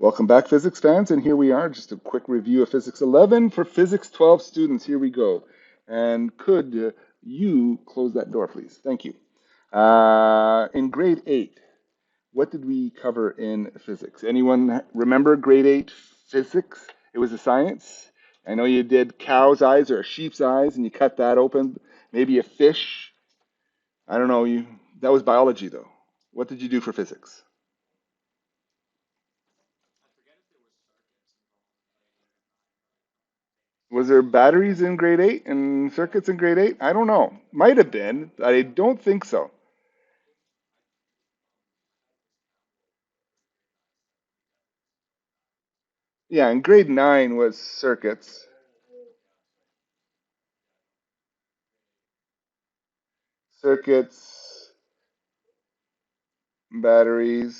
Welcome back, physics fans, and here we are, just a quick review of Physics 11 for Physics 12 students. Here we go. And could you close that door, please? Thank you. In grade 8, what did we cover in physics? Anyone remember grade 8 physics? It was a science. I know you did cow's eyes or a sheep's eyes, and you cut that open. Maybe a fish. I don't know. That was biology, though. What did you do for physics? Was there batteries in grade 8 and circuits in grade 8? I don't know. Might have been. I don't think so. Yeah, in grade 9 was circuits, circuits, batteries,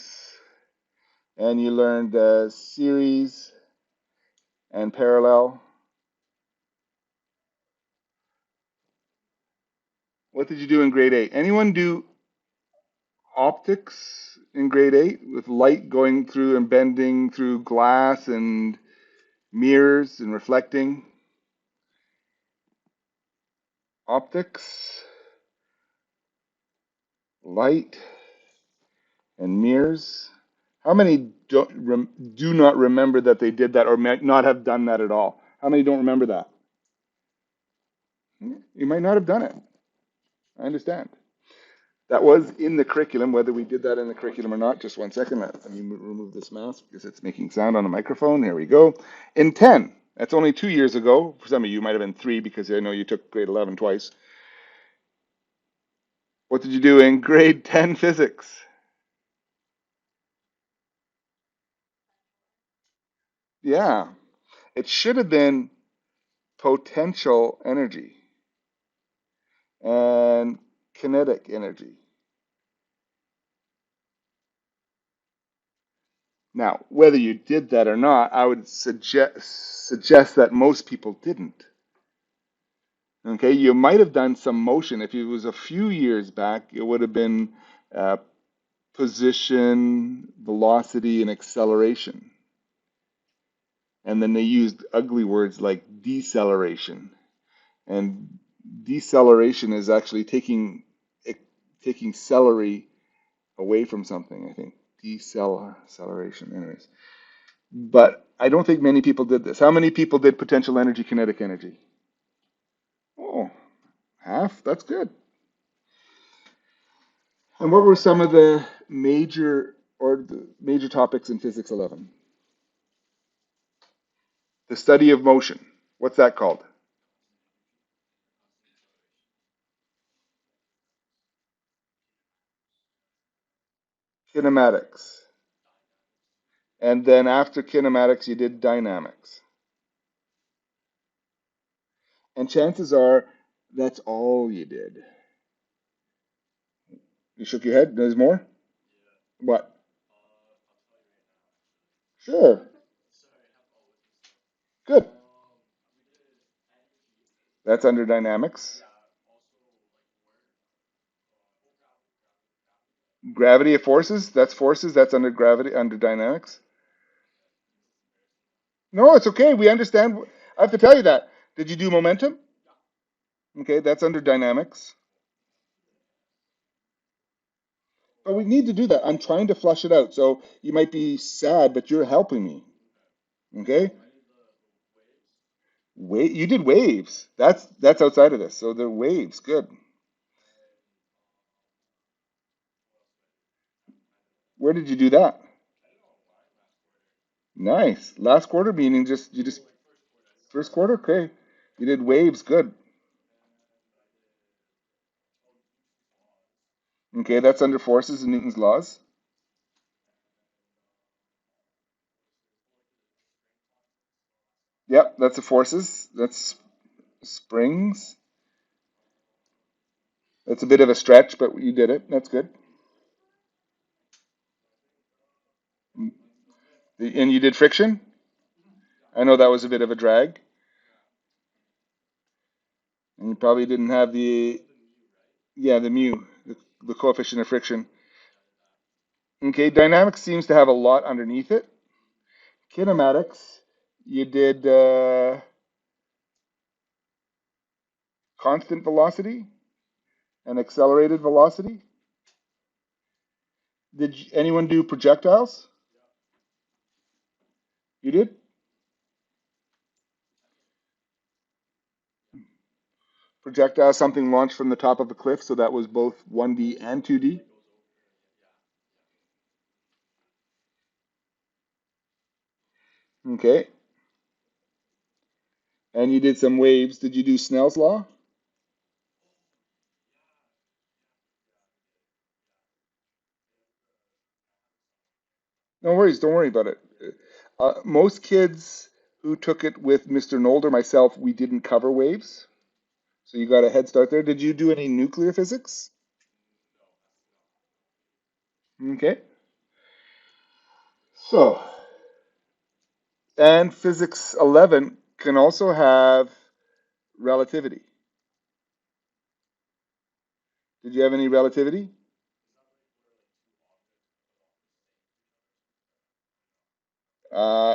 and you learned series and parallel. What did you do in grade 8? Anyone do optics in grade 8 with light going through and bending through glass and mirrors and reflecting? Optics, light, and mirrors. How many do not remember that they did that or might not have done that at all? How many don't remember that? You might not have done it. I understand. That was in the curriculum, whether we did that in the curriculum or not. Just one second. Let me remove this mask because it's making sound on the microphone. There we go. In 10, that's only 2 years ago. For some of you, might have been 3 because I know you took grade 11 twice. What did you do in grade 10 physics? Yeah, it should have been potential energy and kinetic energy. Now, whether you did that or not, I would suggest that most people didn't. Okay, you might have done some motion. If it was a few years back, it would have been uh, position, velocity, and acceleration. And then they used ugly words like deceleration. And deceleration is actually taking celery away from something, I think. Deceleration, anyways. But I don't think many people did this. How many people did potential energy, kinetic energy? Oh, half. That's good. And what were some of the major topics in Physics 11? The study of motion. What's that called? Kinematics. And then after kinematics, you did dynamics. And chances are that's all you did. You shook your head? There's more? What? Sure. Good. That's under dynamics. Gravity of forces. That's forces. That's under gravity, under dynamics. No, it's okay. We understand. I have to tell you that. Did you do momentum? Okay, that's under dynamics. But we need to do that. I'm trying to flush it out. So you might be sad, but you're helping me. Okay? Wait, you did waves. That's outside of this. So the waves, good. Where did you do that? Nice. Last quarter meaning just you just first quarter? Okay. You did waves, good. Okay, that's under forces and Newton's laws. Yep, that's the forces. That's springs. That's a bit of a stretch, but you did it. That's good. And you did friction? I know that was a bit of a drag. And you probably didn't have yeah, the mu, the coefficient of friction. Okay, dynamics seems to have a lot underneath it. Kinematics, you did constant velocity and accelerated velocity. Did anyone do projectiles? You did? Projectile, something launched from the top of a cliff, so that was both 1D and 2D. Okay. And you did some waves. Did you do Snell's law? No worries, don't worry about it. Most kids who took it with Mr. Nolder, myself, we didn't cover waves, so you got a head start there. Did you do any nuclear physics? Okay. So, and physics 11 can also have relativity. Did you have any relativity?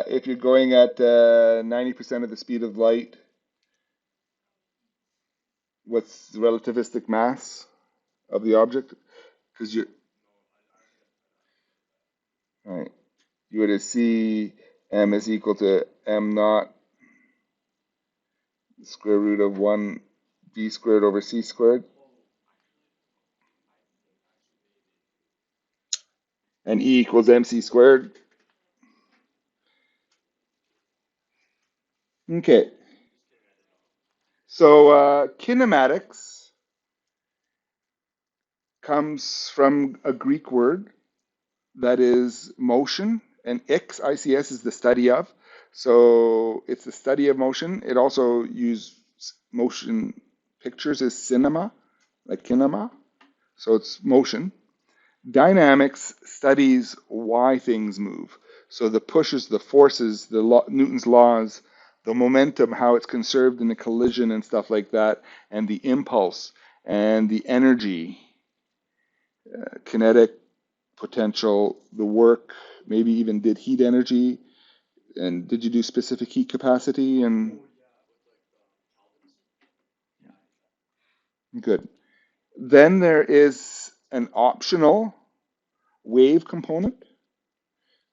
If you're going at 90% of the speed of light, what's the relativistic mass of the object? Because you're, right, you would see m is equal to m naught square root of 1 b squared over c squared, and E equals mc squared. Okay, so kinematics comes from a Greek word that is motion, and ics is the study of. So it's the study of motion. It also uses motion pictures as cinema, like kinema. So it's motion. Dynamics studies why things move. So the pushes, the forces, Newton's laws, the momentum, how it's conserved in a collision and stuff like that, and the impulse and the energy, kinetic potential, the work, maybe even did heat energy, and did you do specific heat capacity? And good. Then there is an optional wave component.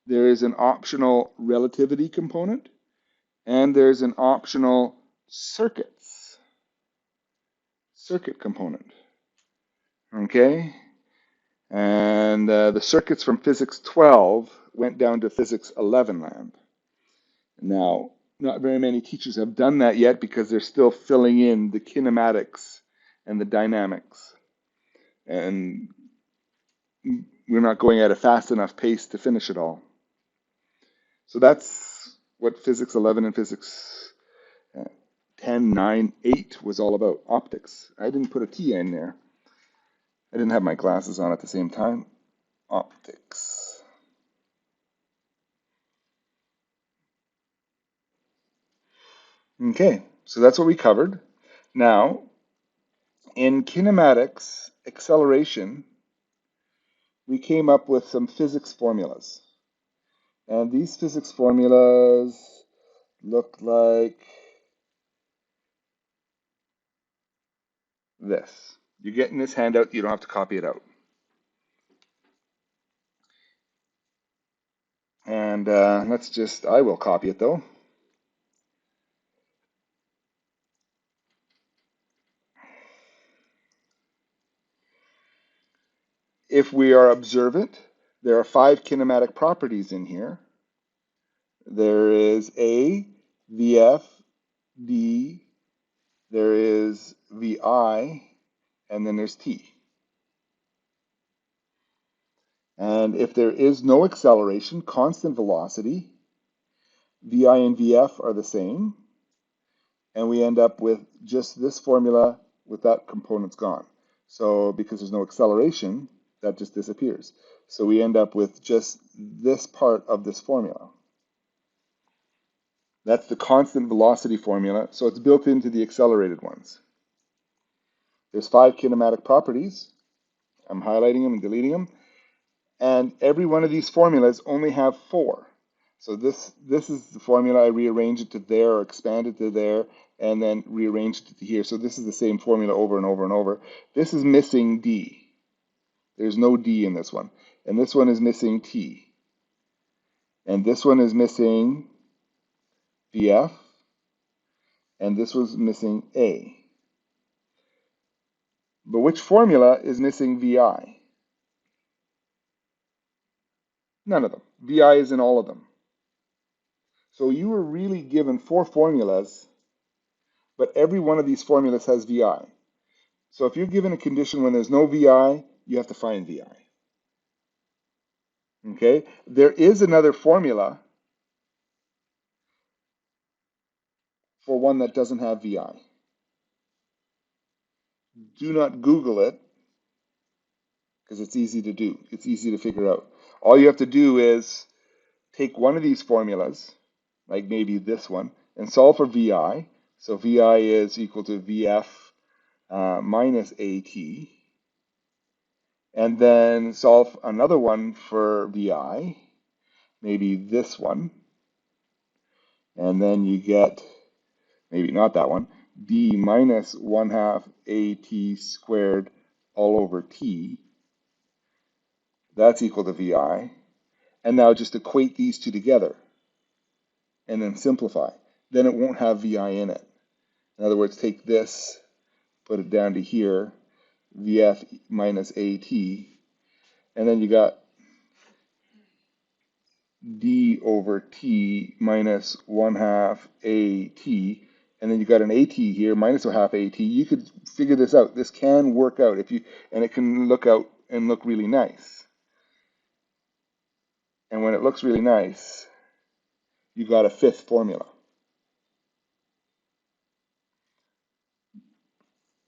There is an optional relativity component, and there's an optional circuit component. Okay, and the circuits from physics 12 went down to physics 11 land. Now, not very many teachers have done that yet because they're still filling in the kinematics and the dynamics, and we're not going at a fast enough pace to finish it all. So that's what physics 11 and physics uh, 10, 9, 8 was all about, optics. I didn't put a T in there. I didn't have my glasses on at the same time. Optics. Okay, so that's what we covered. Now, in kinematics acceleration, we came up with some physics formulas. And these physics formulas look like this. You're getting this handout, you don't have to copy it out. And I will copy it though. If we are observant, there are 5 kinematic properties in here. There is A, VF, D, there is VI, and then there's T. And if there is no acceleration, constant velocity, VI and VF are the same, and we end up with just this formula with that component's gone. So because there's no acceleration, that just disappears. So we end up with just this part of this formula. That's the constant velocity formula, so it's built into the accelerated ones. There's 5 kinematic properties. I'm highlighting them and deleting them. And every one of these formulas only have 4. So this is the formula. I rearrange it to there or expand it to there and then rearrange it to here. So this is the same formula over and over and over. This is missing D. There's no D in this one. And this one is missing T. And this one is missing VF. And this was missing A. But which formula is missing VI? None of them. VI is in all of them. So you were really given 4 formulas, but every one of these formulas has VI. So if you're given a condition when there's no VI, you have to find VI. Okay? There is another formula for one that doesn't have VI. Do not Google it because it's easy to do. It's easy to figure out. All you have to do is take one of these formulas, like maybe this one, and solve for VI. So VI is equal to VF minus AT. And then solve another one for VI, maybe this one. And then you get, maybe not that one, D minus 1/2 AT squared all over T. That's equal to VI. And now just equate these two together and then simplify. Then it won't have VI in it. In other words, take this, put it down to here, VF minus AT, and then you got D over T minus 1/2 AT, and then you got an AT here minus 1/2 AT. You could figure this out. This can work out if you, and it can look out and look really nice. And when it looks really nice, you got a 5th formula.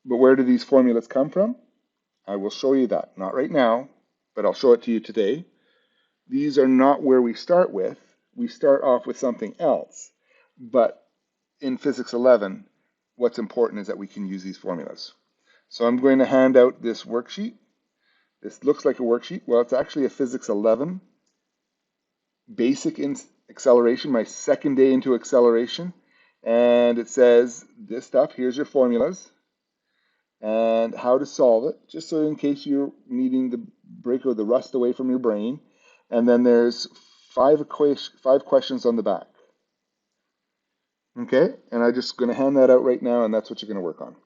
But where do these formulas come from? I will show you that. Not right now, but I'll show it to you today. These are not where we start with. We start off with something else. But in Physics 11, what's important is that we can use these formulas. So I'm going to hand out this worksheet. This looks like a worksheet. Well, it's actually a Physics 11 basic in acceleration, my second day into acceleration. And it says this stuff, here's your formulas and how to solve it, just so in case you're needing to break the rust away from your brain. And then there's 5 questions on the back. Okay, and I'm just going to hand that out right now, and that's what you're going to work on.